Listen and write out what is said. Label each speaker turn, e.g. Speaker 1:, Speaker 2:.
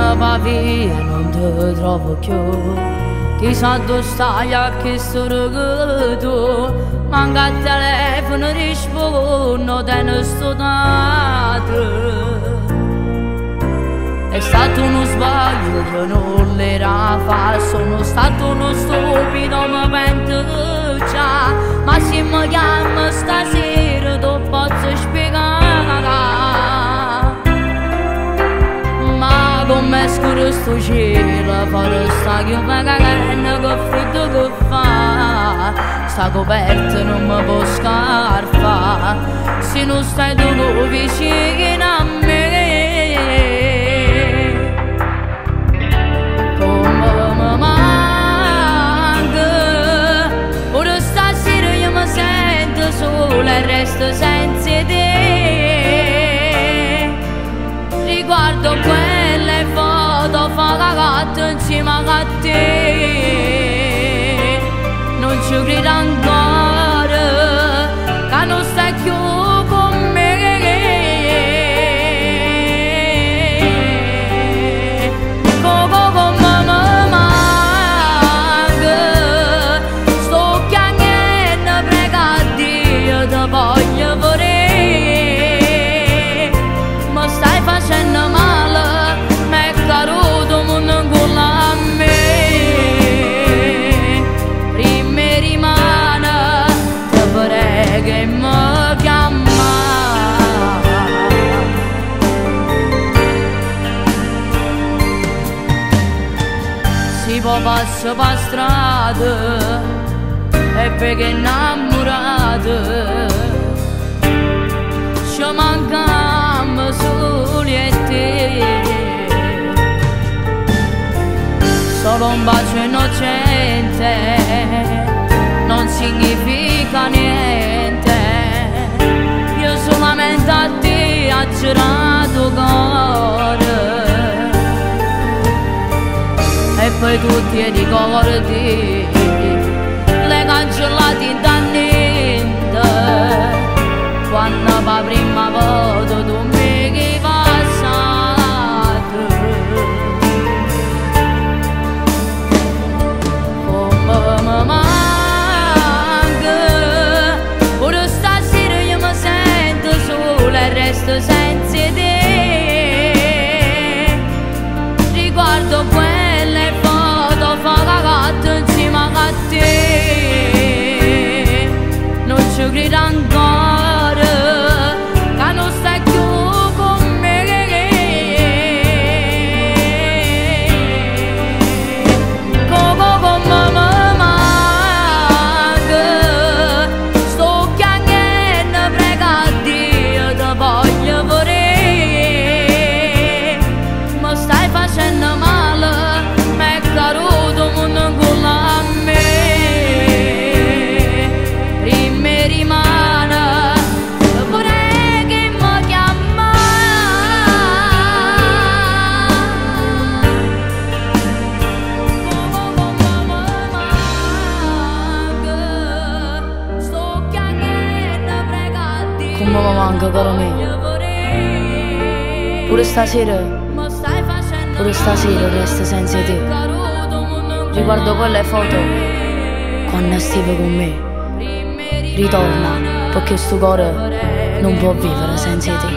Speaker 1: quando va via non ti trovo più. Chissà dove stai a che storia che tu. Manca il telefono rispondo te ne sto dato. È stato uno sbaglio, io non l'era fa. Sono stato uno stupido, mi pento già. Ma se mi chiama stasera tu posso spiegare. Ma come scuro sto cielo, fuori sta che magari che freddo che fa. Sta coperta non mi può scarfa se non stai tu vicino a me. E resto senza te. Riguardo quelle foto fatte insieme a te. Non ci credo ancora che non stai più con me. Come mi manca. Sto piangendo, prega Dio ti voglio vorrei. Ma stai facendo male, m'è caduto mondo con a me. Prima rimane, ti vorrei che mi chiama. Si può passare per strada e perché innamorato ci mancammo soli e te. Solo un bacio innocente non significa niente. Io solamente a te ho girato cuore. E poi tutti i ricordi le cancellati da niente. Quando la prima volta tu mi hai passato. Come mi manca. Pure stasera io mi sento sola e resto senza te. Riguardo quelle foto fatte insieme a te. Non ci credo ancora che non stai più con me. Come mi manca. Sto piangendo, prega Dio ti voglio vorrei. Ma stai facendo male, m'è caduto mondo con a me. Prima rimane, vorrei che mi chiama. Come mi manca. Sto piangendo, prega Dio. Come mi manca, caro mio. Pure stasera resto senza te. Riguardo quelle foto quando stivi con me. Ritorna perché sto cuore non può vivere senza te.